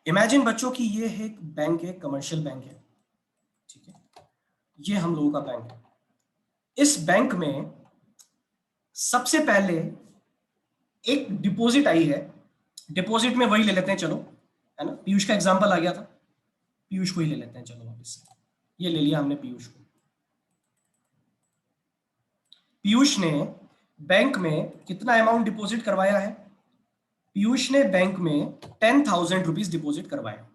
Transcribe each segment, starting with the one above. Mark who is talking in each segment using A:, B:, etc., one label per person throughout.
A: Imagine बच्चों की ये है एक बैंक है, कमर्शियल बैंक है, ठीक है। ये हम लोगों का बैंक है। इस बैंक में सबसे पहले एक डिपॉजिट आई है। डिपॉजिट में वही ले लेते हैं, चलो, है ना, पीयूष का एग्जांपल आ गया था, पीयूष को ही ले लेते हैं, चलो वापस से। ये ले लिया हमने पीयूष को। पीयूष ने बैंक में कितना अमाउंट डिपॉजिट करवाया है? पीयूष ने बैंक में 10,000 रुपीज डिपॉजिट करवाया।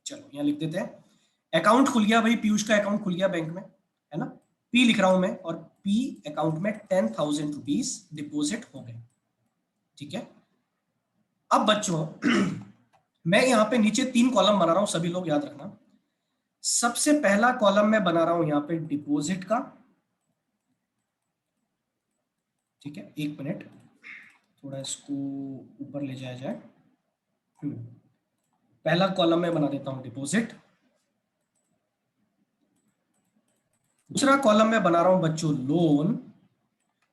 A: चलो यहां लिख देते हैं। अकाउंट खुल गया भाई, पीयूष का अकाउंट खुल गया बैंक में, है ना। पी लिख रहा हूं मैं, और पी अकाउंट में 10,000 रुपीज डिपॉजिट हो गए, ठीक है। अब बच्चों मैं यहां पे नीचे 3 कॉलम बना रहा हूं, सभी लोग याद रखना। सबसे पहला कॉलम मैं बना रहा हूं यहां पे डिपॉजिट का, ठीक है। 1 मिनट, थोड़ा इसको ऊपर ले जाया जाए। पहला कॉलम में बना देता हूं डिपॉजिट। दूसरा कॉलम में बना रहा हूं बच्चों लोन,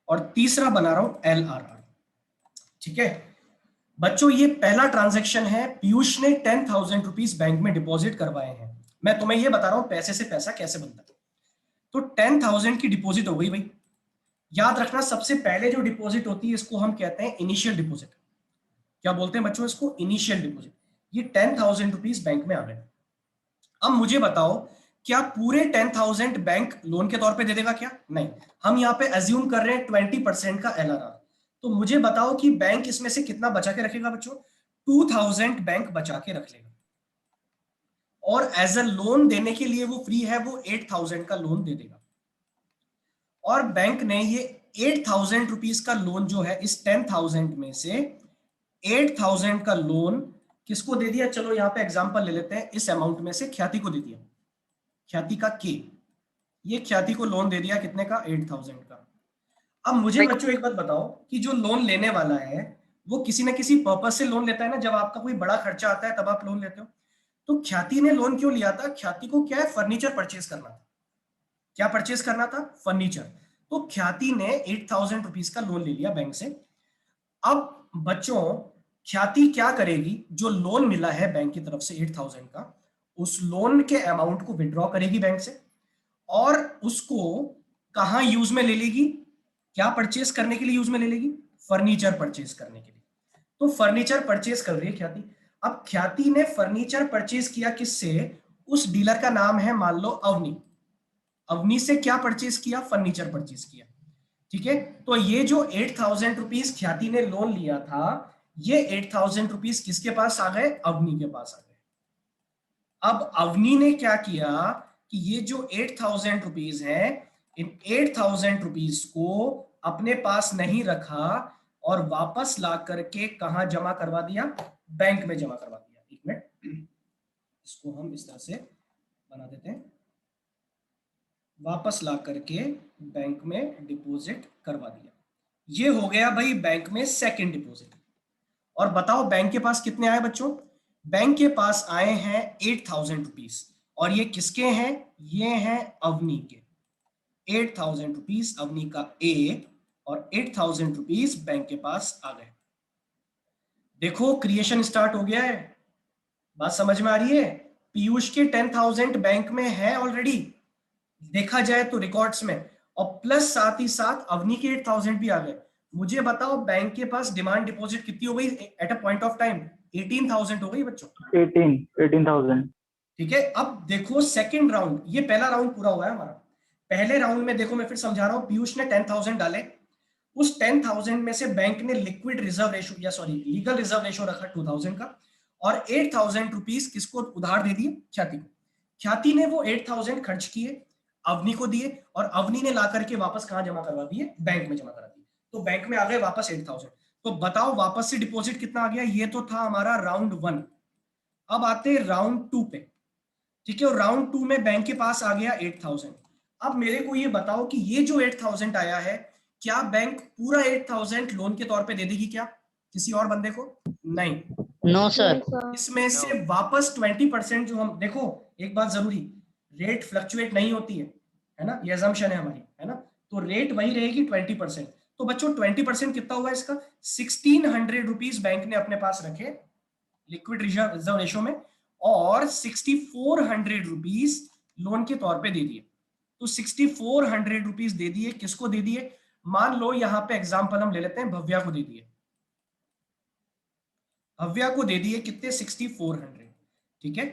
A: और तीसरा बना रहा हूं LRR, ठीक है। बच्चों ये पहला ट्रांजैक्शन है, पीयूष ने 10,000 रुपीज बैंक में डिपॉजिट करवाए हैं। मैं तुम्हें ये बता रहा हूं पैसे से पैसा कैसे बनता है। तो 10,000 की डिपॉजिट हो गई भाई। याद रखना, सबसे पहले जो डिपॉजिट होती है इसको हम कहते हैं इनिशियल डिपॉजिट। क्या बोलते हैं बच्चों इसको? Initial deposit. ये 10,000 रुपीज बैंक में आ गए। अब मुझे बताओ, क्या पूरे 10,000 बैंक लोन के तौर पे दे देगा क्या? नहीं। हम यहाँ पे एज्यूम कर रहे हैं 20% का LRR। तो मुझे बताओ कि बैंक इसमें से कितना बचा के रखेगा बच्चों? 2,000 बैंक बचा के रख लेगा, और एज अ लोन देने के लिए वो फ्री है, वो 8,000 का लोन दे देगा। और बैंक ने ये 8,000 रुपीज का लोन जो है, इस 10,000 में से 8,000 का लोन किसको दे दिया? चलो यहाँ पे एग्जांपल ले लेते हैं। इस अमाउंट में से ख्याति को दे दिया, ख्याति का के, ये ख्याति को लोन दे दिया कितने का? 8,000 का। अब मुझे बच्चों एक बात बताओ कि जो लोन लेने वाला है वो किसी ना किसी पर्पज से लोन लेता है ना। जब आपका कोई बड़ा खर्चा आता है तब आप लोन लेते हो। तो ख्याति ने लोन क्यों लिया था? ख्याति को क्या है? फर्नीचर परचेज करना था। क्या परचेज करना था? फर्नीचर। तो ख्याति ने 8,000 रुपीज का लोन ले लिया बैंक से। अब बच्चों ख्याति क्या करेगी? जो लोन मिला है बैंक की तरफ से 8,000 का, उस लोन के अमाउंट को विड्रॉ करेगी बैंक से, और उसको कहां यूज में ले लेगी? क्या परचेस करने के लिए यूज में ले लेगी? फर्नीचर परचेस करने के लिए। तो फर्नीचर परचेस कर रही है ख्याति। अब ख्याति ने फर्नीचर परचेस किया किससे? उस डीलर का नाम है मान लो अवनी। अवनी से क्या परचेस किया? फर्नीचर परचेस किया, ठीक है। तो ये जो 8,000 रुपीज ख्याति ने लोन लिया था, ये 8,000 रुपीज किसके पास आ गए? अवनी के पास आ गए। अब अवनी ने क्या किया कि ये जो 8,000 रुपीज है, इन 8,000 रुपीज को अपने पास नहीं रखा, और वापस ला करके कहां जमा करवा दिया? बैंक में जमा करवा दिया। एक मिनट, इसको हम इस तरह से बना देते हैं। वापस ला करके बैंक में डिपॉजिट करवा दिया। ये हो गया भाई बैंक में सेकंड डिपॉजिट। और बताओ बैंक के पास कितने आए बच्चों? बैंक के पास आए हैं 8,000 रुपीज। और ये किसके हैं? ये हैं अवनी के। 8,000 रुपीज अवनी का ए, और 8,000 रुपीज बैंक के पास आ गए। देखो क्रिएशन स्टार्ट हो गया है। बात समझ में आ रही है? पीयूष के 10,000 बैंक में है ऑलरेडी, देखा जाए तो रिकॉर्ड्स में, और प्लस साथ ही साथ अवनी के 8,000 भी आ गए। मुझे बताओ बैंक के पास डिमांड डिपॉजिट कितनी हो गई at a point of time? 18,000 हो गई बच्चों।
B: 18,000।
A: ठीक है। अब देखो सेकंड राउंड, ये पहला राउंड पूरा हुआ है हमारा। पहले राउंड में देखो, मैं फिर समझा रहा हूं, पीयूष ने 10,000 डाले। उस 10,000 में से बैंक ने लिक्विड रिजर्व रेशो, या सॉरी लीगल रिजर्व रेशो रखा 2,000 का, और 8,000 रुपीज किसको उधार दे दिए? ख्याति को। ख्याति ने वो 8,000 खर्च किए, अवनी को दिए, और अवनी ने ला करके वापस कहां जमा करवा दिए? बैंक में जमा करा दिए। तो बैंक में आ गए वापस 8,000। तो बताओ वापस से डिपॉजिट कितना आ गया? ये तो था हमारा राउंड 1। अब आते राउंड 2 पे, ठीक है। और राउंड 2 में बैंक के पास आ गया 8,000। अब मेरे को ये बताओ कि ये जो 8,000 आया है, क्या बैंक पूरा 8,000 लोन के तौर पे दे देगी क्या किसी और बंदे को? नहीं।
C: No sir.
A: इसमें से वापस 20% जो हम देखो, एक बात जरूरी, रेट फ्लक्चुएट नहीं होती है ना, ये असम्पशन है हमारी, है ना। तो रेट वही रहेगी 20%। तो बच्चों 20% कितना हुआ इसका? 1,600 रुपीज बैंक ने अपने पास रखे लिक्विड रिजर्व रेशो में, और 6400 रुपीज लोन के तौर पे दे दिए। तो 6400 रुपीज दे दिए, किसको दे दिए? मान लो यहां पे एग्जांपल हम ले लेते हैं, भव्या को दे दिए। भव्या को दे दिए कितने? 6400। ठीक है,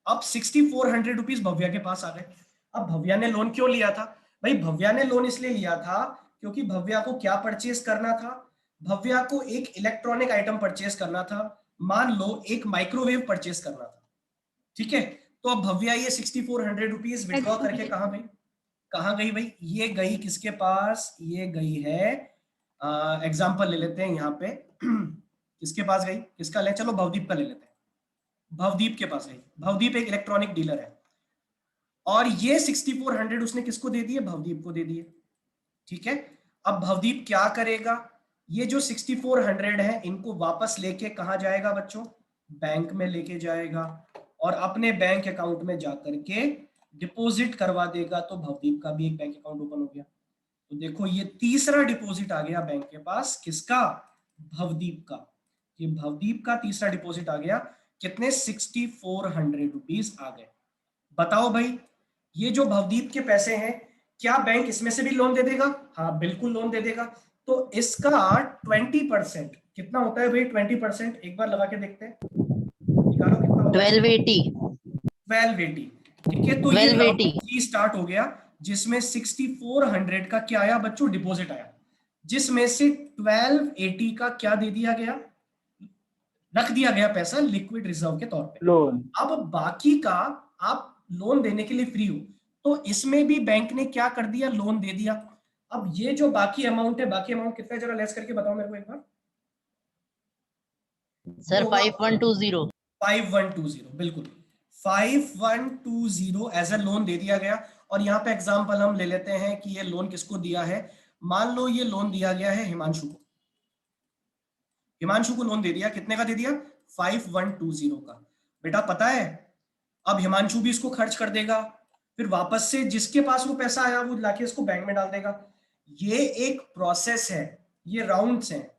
A: अब 6400 रुपीज भव्या के पास आ गए। अब भव्या ने लोन क्यों लिया था भाई? भव्या ने लोन इसलिए लिया था क्योंकि भव्या को क्या परचेज करना था? भव्या को एक इलेक्ट्रॉनिक आइटम परचेज करना था, मान लो एक माइक्रोवेव परचेज करना था। ठीक है, तो अब भव्या ये 6400 रुपीज विड्रॉ करके कहां गई? कहां गई भाई? ये गई किसके पास? ये गई है, एग्जाम्पल ले लेते हैं यहाँ पे किसके पास गई? किसका ले? चलो भवदीप का ले लेते हैं। भवदीप के पास गई। भवदीप एक इलेक्ट्रॉनिक डीलर है और ये 6400 उसने किसको दे दिए? भवदीप को दे दिए। ठीक है, अब भवदीप क्या करेगा? ये जो 6400 है इनको वापस लेके कहां जाएगा बच्चों? बैंक में लेके जाएगा और अपने बैंक अकाउंट में जाकर के डिपॉजिट करवा देगा। तो भवदीप का भी एक बैंक अकाउंट ओपन हो गया। तो देखो ये तीसरा डिपॉजिट आ गया बैंक के पास, किसका? भवदीप का। ये भवदीप का तीसरा डिपॉजिट आ गया। कितने? 6400 रुपीज आ गए। बताओ भाई, ये जो भवदीप के पैसे हैं, क्या बैंक इसमें से भी लोन दे देगा? हाँ बिल्कुल लोन दे देगा। तो इसका 20% कितना होता है भाई? 20% एक बार लगा के देखते हैं, निकालो कितना होगा?
C: 1280।
A: 1280। ठीक है, तो ये राउंड स्टार्ट हो गया जिसमें 6400 का क्या आया बच्चों? डिपॉजिट आया, जिसमें से 1280 का क्या दे दिया गया? रख दिया गया पैसा लिक्विड रिजर्व के तौर पे।
B: लोन।
A: अब बाकी का आप लोन देने के लिए फ्री हो, तो इसमें भी बैंक ने क्या कर दिया? लोन दे दिया। अब ये जो बाकी अमाउंट है, बाकी अमाउंट कितना है जरा लेस करके बताओ मेरे को एक बार।
C: सर 5120।
A: 5120 बिल्कुल, 5120 एज ए लोन दे दिया गया। और यहाँ पे एग्जांपल हम ले लेते हैं कि ये लोन किसको दिया है। मान लो ये लोन दिया गया है हिमांशु को। हिमांशु को लोन दे दिया, कितने का दे दिया? 5120 का। बेटा पता है, अब हिमांशु भी इसको खर्च कर देगा, फिर वापस से जिसके पास वो पैसा आया वो लाके इसको बैंक में डाल देगा। ये एक प्रोसेस है, ये राउंड्स हैं,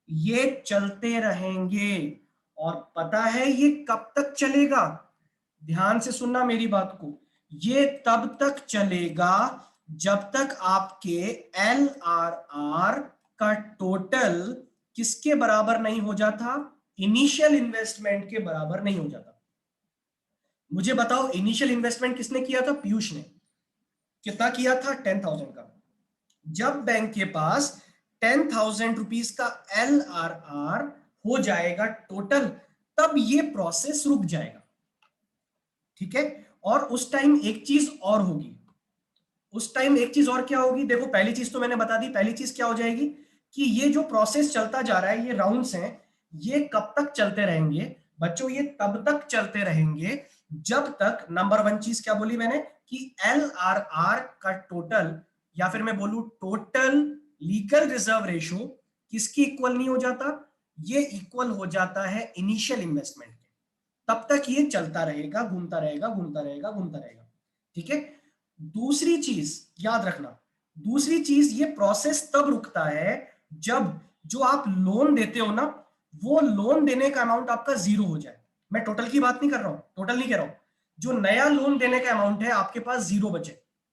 A: ये चलते रहेंगे। और पता है ये कब तक चलेगा? ध्यान से सुनना मेरी बात को। ये तब तक चलेगा जब तक आपके LRR का टोटल किसके बराबर नहीं हो जाता? इनिशियल इन्वेस्टमेंट के बराबर नहीं हो जाता। मुझे बताओ इनिशियल इन्वेस्टमेंट किसने किया था? पीयूष ने। कितना किया था? 10,000 का। जब बैंक के पास 10,000 रुपीज का LRR हो जाएगा टोटल, तब ये प्रोसेस रुक जाएगा। ठीक है, और उस टाइम एक चीज और होगी। उस टाइम एक चीज और क्या होगी? देखो पहली चीज तो मैंने बता दी। पहली चीज क्या हो जाएगी कि ये जो प्रोसेस चलता जा रहा है, ये राउंड्स हैं, ये कब तक चलते रहेंगे बच्चों? ये तब तक चलते रहेंगे जब तक, नंबर वन चीज क्या बोली मैंने, कि LRR का टोटल, या फिर मैं बोलूं टोटल लीगल रिजर्व रेशो किसकी इक्वल नहीं हो जाता? ये इक्वल हो जाता है इनिशियल इन्वेस्टमेंट के। तब तक ये चलता रहेगा, घूमता रहेगा, घूमता रहेगा, घूमता रहेगा। ठीक है, दूसरी चीज याद रखना, दूसरी चीज, ये प्रोसेस तब रुकता है जब जो आप लोन देते हो ना, वो लोन देने का अमाउंट आपका जीरो हो जाए। मैं टोटल की बात नहीं कर रहा हूं, टोटल नहीं कह रहा हूं, जो नया लोन देने का अमाउंट है आपके पास जीरो बचे,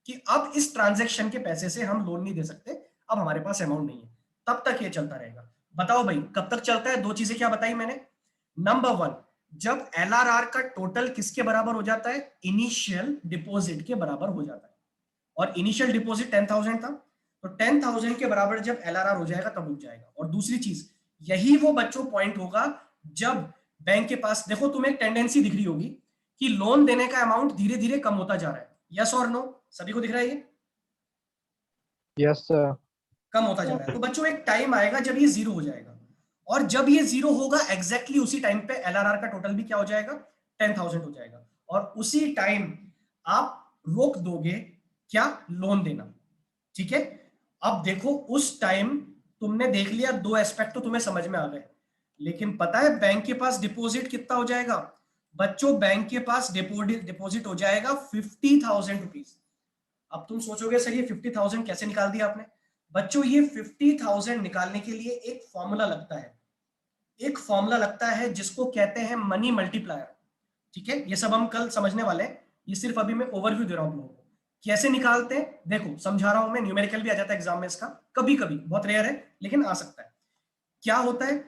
A: कि अब इस ट्रांजैक्शन के पैसे से हम लोन नहीं दे सकते, अब हमारे पास अमाउंट नहीं है, तब तक ये चलता रहेगा। बताओ भाई कब तक चलता है? दो चीजें क्या बताई मैंने। नंबर वन, जब LRR का टोटल किसके बराबर हो जाता है? इनिशियल डिपॉजिट के बराबर हो जाता है। और इनिशियल डिपॉजिट 10,000 था, तो 10,000 के बराबर जब LRR हो जाएगा तब रुक जाएगा। और दूसरी चीज, यही वो बच्चों पॉइंट होगा जब बैंक के पास, देखो तुम्हें एक टेंडेंसी दिख रही होगी कि लोन देने का अमाउंट धीरे धीरे कम होता जा रहा है। यस और नो? सभी को दिख रहा है ये?
B: Yes sir.
A: कम होता जा रहा है। तो बच्चों एक टाइम आएगा जब ये जीरो हो जाएगा, और जब ये जीरो होगा एग्जैक्टली उसी टाइम पे LRR का टोटल भी क्या हो जाएगा? 10,000 हो जाएगा। और उसी टाइम आप रोक दोगे क्या? लोन देना। ठीक है, अब देखो उस टाइम तुमने देख लिया, दो एस्पेक्ट तो तुम्हें समझ में आ गए, लेकिन पता है बैंक के पास डिपॉजिट कितना हो जाएगा बच्चों? बैंक के पास डिपॉजिट हो जाएगा 50,000 रुपीज। अब तुम सोचोगे सर ये 50,000 कैसे निकाल दिया आपने? बच्चों ये 50,000 निकालने के लिए एक फॉर्मूला लगता है, एक फॉर्मूला लगता है जिसको कहते हैं मनी मल्टीप्लायर। ठीक है, ये सब हम कल समझने वाले हैं, ये सिर्फ अभी मैं ओवरव्यू दे रहा हूं लोगों को कैसे निकालते हैं। देखो समझा रहा हूं मैं, न्यूमेरिकल भी आ जाता है एग्जाम में इसका, कभी कभी, बहुत रेयर है लेकिन आ सकता है। क्या होता है,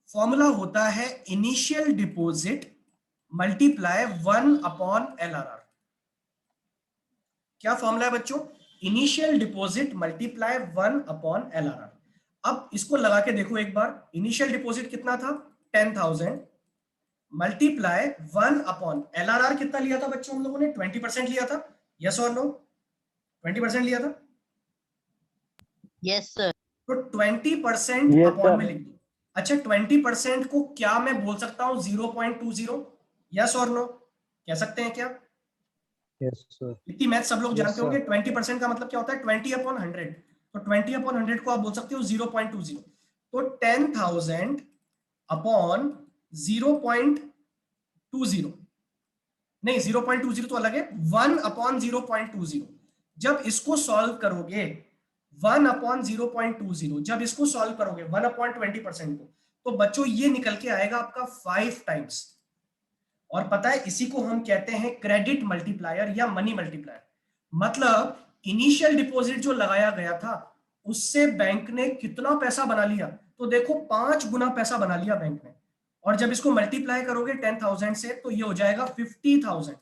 A: फॉर्मूला होता है इनिशियल डिपॉजिट मल्टीप्लाई 1/LRR। क्या फॉर्मूला है बच्चों, इनिशियल डिपॉजिट मल्टीप्लाई 1/LRR। अब इसको लगा के देखो एक बार, इनिशियल डिपॉजिट कितना था 10,000 मल्टीप्लाई 1/LRR कितना लिया था बच्चों हम लोगों ने, 20% लिया था, यस और नो, 20% लिया था।
C: Yes, sir.
A: तो 20%
B: Yes,
A: अपॉन
B: sir.
A: में लिख दो। अच्छा 20% को क्या मैं बोल सकता हूं 0.20, यस और नो, कह सकते हैं क्या?
B: Yes, sir.
A: इतनी मैथ सब लोग
B: Yes,
A: जानते
B: sir.
A: होंगे। 20% का मतलब क्या होता है 20/100, तो 20/100 को आप बोल सकते हो 0.20। तो 10,000 अपॉन 0.20, नहीं 0.20 तो अलग है, 1/0.20। जब इसको सॉल्व करोगे 1/0.20, जब इसको सॉल्व करोगे 1/20% को, तो बच्चों ये निकल के आएगा आपका 5 टाइम्स। और पता है इसी को हम कहते हैं क्रेडिट मल्टीप्लायर या मनी मल्टीप्लायर। मतलब इनिशियल डिपॉजिट जो लगाया गया था उससे बैंक ने कितना पैसा बना लिया, तो देखो 5 गुना पैसा बना लिया बैंक ने। और जब इसको मल्टीप्लाई करोगे 10,000 से तो ये हो जाएगा 50,000।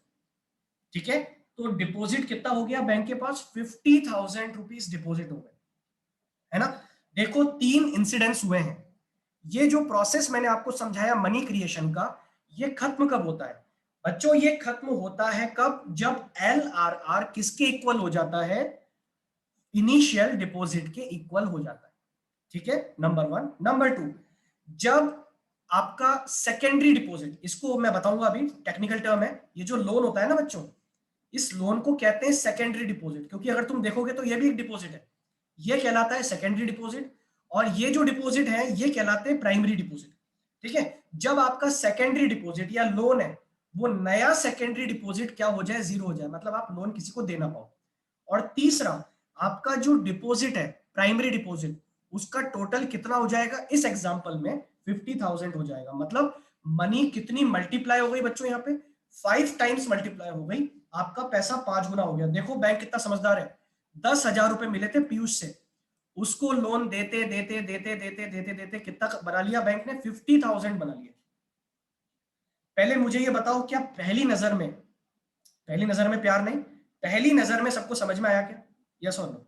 A: ठीक है, तो डिपॉजिट कितना हो गया बैंक के पास, 50,000 रुपीज डिपॉजिट हो गए, है ना। देखो 3 इंसिडेंट्स हुए हैं। ये जो प्रोसेस मैंने आपको समझाया मनी क्रिएशन का, ये खत्म कब होता है बच्चों, ये खत्म होता है कब, जब LRR किसके इक्वल हो जाता है, इनिशियल डिपॉजिट के इक्वल हो जाता है। ठीक है, नंबर 1। नंबर 2, जब आपका सेकेंडरी डिपॉजिट, इसको मैं बताऊंगा अभी, टेक्निकल टर्म है, ये जो लोन होता है ना बच्चों, इस लोन को कहते हैं सेकेंडरी डिपॉजिट, क्योंकि अगर तुम देखोगे तो ये भी एक डिपॉजिट है, ये कहलाता है सेकेंडरी डिपॉजिट, और ये जो डिपॉजिट है ये कहलाते हैं प्राइमरी डिपॉजिट। ठीक है, जब आपका सेकेंडरी डिपॉजिट या लोन है वो नया सेकेंडरी डिपॉजिट क्या हो जाए, जीरो हो जाए, मतलब आप लोन किसी को देना पाओ। और तीसरा, आपका जो डिपॉजिट है प्राइमरी डिपॉजिट, उसका टोटल कितना हो जाएगा, इस एग्जांपल में 50,000 हो जाएगा। मतलब मनी कितनी मल्टीप्लाई हो गई बच्चों, यहाँ पे 5 टाइम्स मल्टीप्लाई हो गई, आपका पैसा 5 गुना हो गया। देखो बैंक कितना समझदार है, 10,000 रुपए मिले थे पीयूष से, उसको लोन देते देते देते देते देते देते कितना बना लिया बैंक ने, 50,000 बना लिया। पहले मुझे ये बताओ, क्या पहली नजर में, पहली नजर में प्यार नहीं, पहली नजर में सबको समझ में आया क्या, यस और no?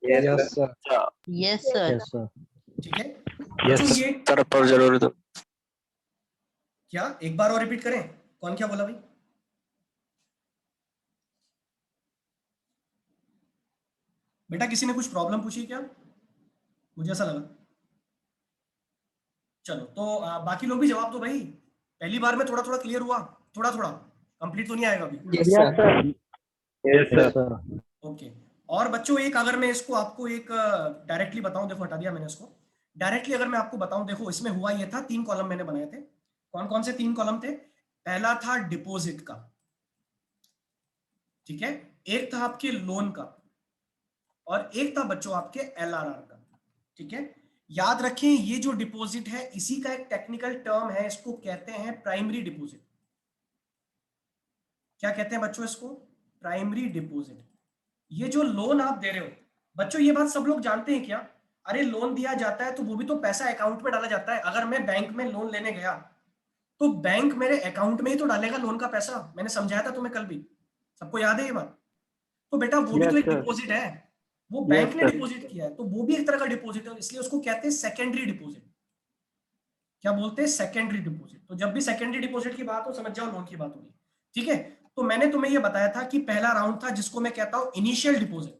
B: Yes, sir.
C: Yes, sir.
B: Yes, sir.
A: ठीक है,
B: Yes,
A: तो
B: sir.
A: ये
D: तरफ पर जरूर दो।
A: क्या एक बार और रिपीट करें, कौन क्या बोला भाई? बेटा किसी ने कुछ प्रॉब्लम पूछी क्या, मुझे ऐसा लगा। चलो तो बाकी लोग भी जवाब दो भाई, पहली बार में थोड़ा थोड़ा क्लियर हुआ, थोड़ा थोड़ा, कंप्लीट तो नहीं आएगा अभी।
B: Yes, sir. Yes, sir.
A: Okay, और बच्चों एक अगर मैं इसको आपको एक डायरेक्टली बताऊं, देखो हटा दिया मैंने इसको, डायरेक्टली अगर मैं आपको बताऊं, देखो इसमें हुआ ये था, 3 कॉलम मैंने बनाए थे। कौन कौन से 3 कॉलम थे, पहला था डिपॉजिट का, ठीक है, एक था आपके लोन का, और एक था बच्चों आपके LRR का। ठीक है, याद रखें ये जो डिपॉजिट है इसी का एक टेक्निकल टर्म है, इसको कहते हैं प्राइमरी डिपॉजिट। क्या कहते हैं बच्चों इसको, प्राइमरी डिपॉजिट। ये जो लोन आप दे रहे हो बच्चों, ये बात सब लोग जानते हैं क्या, अरे लोन दिया जाता है तो वो भी तो पैसा अकाउंट में डाला जाता है। अगर मैं बैंक में लोन लेने गया तो बैंक मेरे अकाउंट में ही तो डालेगा लोन का पैसा, मैंने समझाया था तुम्हें कल भी, सबको याद है ये बात? तो बेटा वो भी
B: Yes,
A: तो एक
B: sir.
A: डिपॉजिट है, वो
B: Yes,
A: बैंक ने
B: sir.
A: डिपॉजिट किया है, तो वो भी एक तरह का डिपॉजिट है, इसलिए उसको कहते हैं सेकेंडरी डिपॉजिट। क्या बोलते हैं, सेकेंडरी डिपॉजिट। तो जब भी सेकेंडरी डिपॉजिट की बात हो समझ जाओ लोन की बात होगी। ठीक है, तो मैंने तुम्हें यह बताया था कि पहला राउंड था जिसको मैं कहता हूं इनिशियल डिपॉजिट।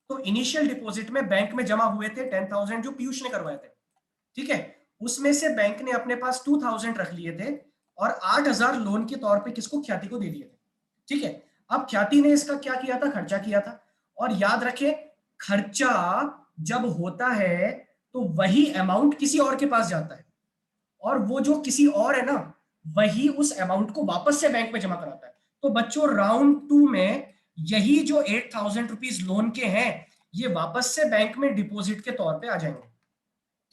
A: तो इनिशियल डिपॉजिट में बैंक में जमा हुए थे 10,000 जो पीयूष ने करवाए थे। ठीक है, उसमें से बैंक ने अपने पास 2,000 रख लिए थे और 8,000 लोन के तौर पे किसको, ख्याति को दे दिए थे। ठीक है, अब ख्याति ने इसका क्या किया था, खर्चा किया था। और याद रखें खर्चा जब होता है तो वही अमाउंट किसी और के पास जाता है, और वो जो किसी और है ना वही उस अमाउंट को वापस से बैंक में जमा कराता है। तो बच्चों राउंड 2 में यही जो 8,000 रुपीज लोन के हैं ये वापस से बैंक में डिपॉजिट के तौर पे आ जाएंगे।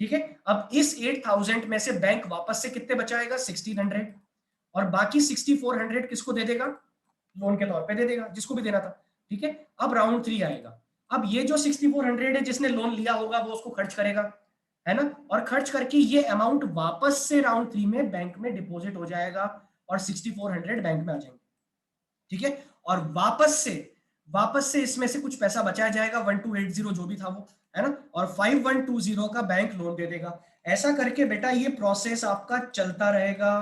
A: ठीक है, अब इस 8,000 में से बैंक वापस से कितने बचाएगा, 1,600। और बाकी 6400 किसको दे देगा, लोन के तौर पे दे देगा, जिसको भी देना था। ठीक है, अब राउंड 3 आएगा। अब ये जो 6400 है जिसने लोन लिया होगा वो उसको खर्च करेगा, है ना, और खर्च करके ये अमाउंट वापस से राउंड 3 में बैंक में डिपॉजिट हो जाएगा और 6400 बैंक में आ जाएंगे। ठीक है, और वापस से इसमें से कुछ पैसा बचाया जाएगा, 1280 जो भी था वो, है ना, और 5120 का बैंक लोन दे देगा। ऐसा करके बेटा ये प्रोसेस आपका चलता रहेगा,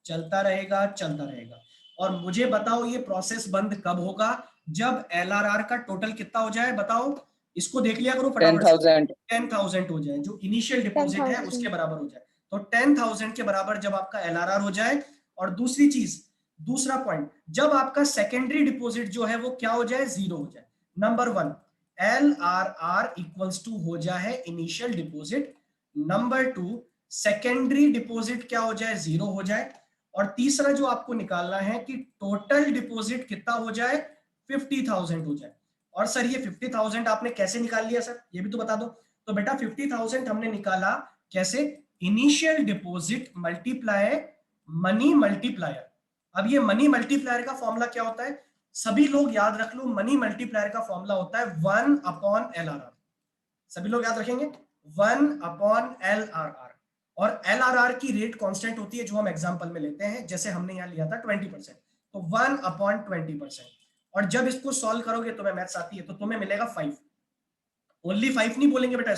A: चलता रहेगा, चलता रहेगा। और मुझे बताओ ये प्रोसेस बंद कब होगा, जब एलआरआर का टोटल कितना हो जाए, बताओ, इसको देख लिया करो फटाफट से।
D: 10,000
A: 10,000 हो जाए, जो इनिशियल डिपॉजिट है उसके बराबर हो जाए। तो 10,000 के बराबर जब आपका एलआरआर हो जाए, और दूसरी चीज, दूसरा पॉइंट, जब आपका सेकेंडरी डिपॉजिट जो है वो क्या हो जाए, 0 हो जाए। नंबर 1, एलआरआर इक्वल्स टू हो जाए initial deposit. Number 2, secondary deposit क्या हो जाए, 0 हो जाए। और तीसरा जो आपको निकालना है कि टोटल डिपॉजिट कितना हो जाए, 50,000 हो जाए। और सर ये 50,000 आपने कैसे निकाल लिया सर, ये भी तो बता दो। तो बेटा 50,000 हमने निकाला कैसे, initial deposit multiply money multiplier. अब ये मनी मल्टीप्लायर का फॉर्मूला क्या होता है, सभी लोग याद रख लो, मनी मल्टीप्लायर का फॉर्मूला होता है 1/LRR। सभी लोग याद रखेंगे 1/LRR। और LRR की रेट कांस्टेंट होती है जो हम एग्जांपल में लेते हैं, जैसे हमने यहां लिया था 20%, तो 1/20%। और जब इसको सॉल्व करोगे, तुम्हें मैथ्स आती है, तो तुम्हें मिलेगा 5। ओनली 5 नहीं बोलेंगे बेटा,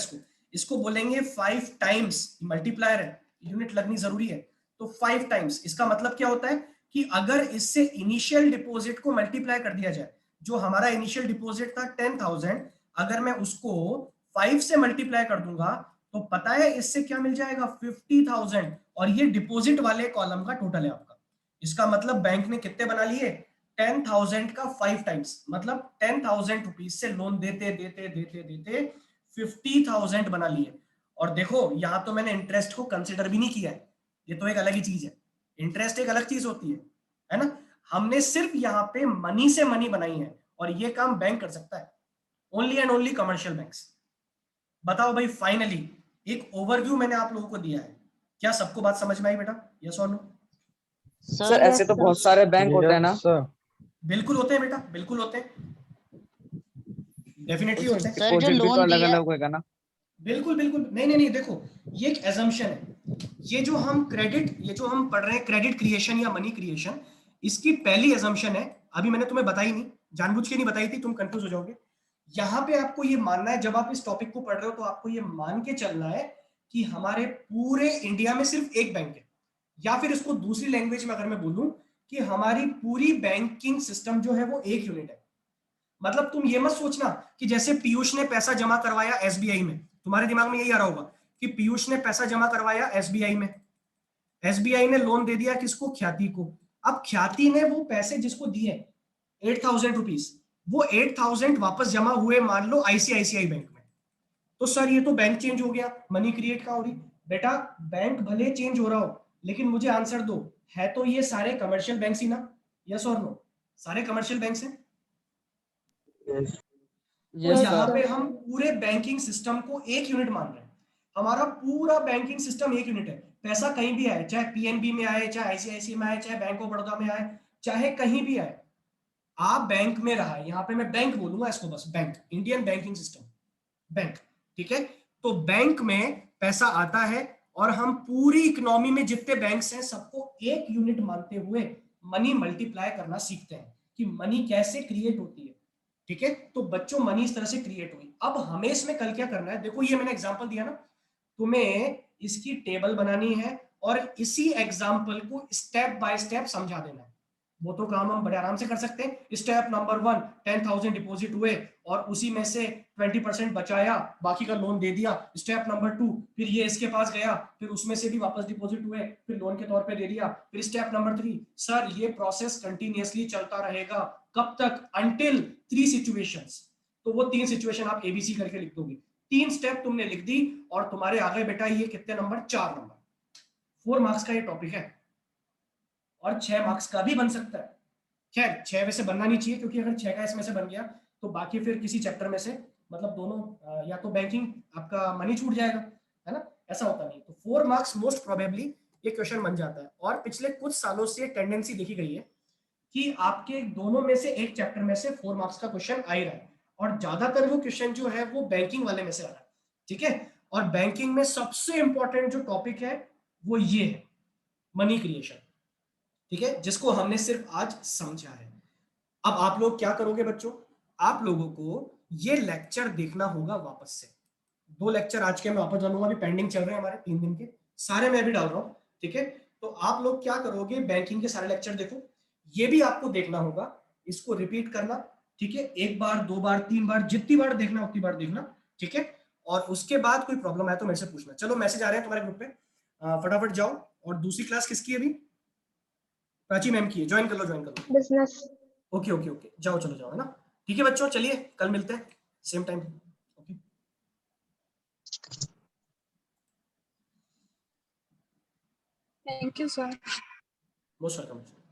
A: इसको बोलेंगे 5 टाइम्स, मल्टीप्लायर है, यूनिट लगनी जरूरी है। तो 5 टाइम्स, इसका मतलब क्या होता है कि अगर इससे इनिशियल डिपॉजिट को मल्टीप्लाई कर दिया जाए, जो हमारा इनिशियल डिपॉजिट था 10,000, अगर मैं उसको 5 से मल्टीप्लाई कर दूंगा, तो पता है इससे क्या मिल जाएगा, 50,000। और ये डिपॉजिट वाले कॉलम का टोटल है आपका। इसका मतलब बैंक ने कितने बना लिए, 10,000 का 5 टाइम्स, मतलब 10,000 रुपीज से लोन देते देते देते देते 50,000 बना लिए। और देखो यहां तो मैंने इंटरेस्ट को कंसिडर भी नहीं किया है, ये तो एक अलग ही चीज है, इंटरेस्ट एक अलग चीज होती है ना। हमने सिर्फ यहाँ पे मनी से मनी बनाई है, और ये काम बैंक कर सकता है, only and only commercial banks. बताओ भाई, फाइनली एक ओवरव्यू मैंने आप लोगों को दिया है, क्या सबको बात समझ में आई बेटा, यस और नो?
D: सर
C: सर
D: ऐसे तो बहुत सारे बैंक होते हैं ना।
B: Yes, sir.
A: बिल्कुल होते हैं बेटा, बिल्कुल होते हैं, डेफिनेटली होते हैं।
C: सर जो
D: डिपॉजिट भी तो
C: लोन
D: अलग
C: दिया,
D: अलग होगा ना।
A: बिल्कुल बिल्कुल, नहीं नहीं नहीं, देखो ये एक एजम्पशन है। ये जो हम क्रेडिट, ये जो हम पढ़ रहे हैं क्रेडिट क्रिएशन या मनी क्रिएशन, इसकी पहली एजम्पशन है, अभी मैंने तुम्हें बताई नहीं, जानबूझ के नहीं बताई थी, तुम कंफ्यूज हो जाओगे। यहां पे आपको ये मानना है, जब आप इस टॉपिक को पढ़ रहे हो तो आपको ये मान के चलना है कि हमारे पूरे इंडिया में सिर्फ एक बैंक है, या फिर इसको दूसरी लैंग्वेज में अगर मैं बोलूं कि हमारी पूरी बैंकिंग सिस्टम जो है वो एक यूनिट है। मतलब तुम ये मत सोचना कि जैसे पीयूष ने पैसा जमा करवाया एसबीआई में, तुम्हारे दिमाग में यही आ रहा होगा कि पीयूष ने पैसा जमा करवाया एसबीआई में, एसबीआई ने लोन दे दिया किसको, ख्याति को। अब ख्याति ने वो पैसे जिसको दिए 8,000 रुपीज, वो 8,000 वापस जमा हुए मान लो आईसीआईसीआई बैंक में, तो सर ये तो बैंक चेंज हो गया, मनी क्रिएट का हो रही। बेटा बैंक भले चेंज हो रहा हो, लेकिन मुझे आंसर दो, है तो ये सारे कमर्शियल बैंक ही ना, यस और नो, सारे कमर्शियल बैंक हैं।
B: Yes.
A: तो
D: यस
A: यहाँ
D: सर।
A: पे हम पूरे बैंकिंग सिस्टम को एक यूनिट मान रहे हैं, हमारा पूरा बैंकिंग सिस्टम एक यूनिट है। पैसा कहीं भी आए, चाहे पीएनबी में आए, चाहे आईसीआईसी में आए, चाहे बैंक ऑफ बड़ौदा में आए, चाहे कहीं भी आए, आप बैंक में रहा है, यहाँ पे मैं बैंक बोलूंगा इसको, बस bank, Indian banking system, bank. ठीक है, तो बैंक में पैसा आता है, और हम पूरी इकोनॉमी में जितने बैंक्स हैं सबको एक यूनिट मानते हुए मनी मल्टीप्लाई करना सीखते हैं कि मनी कैसे क्रिएट होती है। ठीक है, तो बच्चों मनी इस तरह से क्रिएट हुई। अब हमें इसमें कल क्या करना है, देखो ये मैंने एग्जांपल दिया ना, तुम्हें इसकी टेबल बनानी है और इसी एग्जांपल को स्टेप बाय स्टेप समझा देना है। वो तो काम हम बड़े आराम से कर सकते हैं। स्टेप नंबर 1, 10,000 डिपॉजिट हुए और उसी में से 20% बचाया, बाकी का लोन दे दिया। स्टेप नंबर 2, फिर ये इसके पास गया, फिर उसमें से भी वापस डिपॉजिट हुए, फिर लोन के तौर पे दे दिया। फिर स्टेप नंबर 3, सर ये प्रोसेस कंटिन्यूअसली चलता रहेगा, कब तक, अंटिल 3 सिचुएशंस। तो वो 3 सिचुएशन आप एबीसी करके लिख दोगे, 3 स्टेप तुमने लिख दी, और तुम्हारे आगे बेटा ये कितने नंबर, 4 नंबर, 4 मार्क्स का ये टॉपिक है, और 6 मार्क्स का भी बन सकता है। खैर 6 वैसे बनना नहीं चाहिए, क्योंकि अगर 6 का इसमें से बन गया तो बाकी फिर किसी चैप्टर में से, मतलब दोनों, या तो बैंकिंग आपका मनी छूट जाएगा, है ना, ऐसा होता नहीं। तो 4 मार्क्स मोस्ट प्रोबेबली ये क्वेश्चन बन जाता है। और पिछले कुछ सालों से टेंडेंसी देखी गई है कि आपके दोनों में से एक चैप्टर में से 4 मार्क्स का क्वेश्चन आ ही रहा है, और ज्यादातर वो क्वेश्चन जो है वो बैंकिंग वाले में से आ रहा है। ठीक है, और बैंकिंग में सबसे इंपॉर्टेंट जो टॉपिक है वो ये है, मनी क्रिएशन। ठीक है, जिसको हमने सिर्फ आज समझा है। अब आप लोग क्या करोगे बच्चों, आप लोगों को ये लेक्चर देखना होगा वापस से। 2 लेक्चर आज के मैं वापस डालूंगा, अभी पेंडिंग चल रहे हैं हमारे 3 दिन के, सारे मैं अभी डाल रहा हूं। ठीक है, तो आप लोग क्या करोगे, बैंकिंग के सारे लेक्चर देखो, ये भी आपको देखना होगा, इसको रिपीट करना। ठीक है, 1 बार 2 बार 3 बार, जितनी बार देखना उतनी बार देखना। ठीक है, और उसके बाद कोई प्रॉब्लम आए तो मेरे से पूछना। चलो मैसेज आ रहे हैं तुम्हारे ग्रुप पे, फटाफट जाओ। और दूसरी क्लास किसकी है अभी, प्राची मैम की है, ज्वाइन कर लो, ज्वाइन कर लो।
B: बिजनेस।
A: ओके ओके ओके, जाओ, चलो जाओ, है ना। ठीक है बच्चों, चलिए कल मिलते हैं same time. Okay,
B: thank you sir.
A: Most welcome.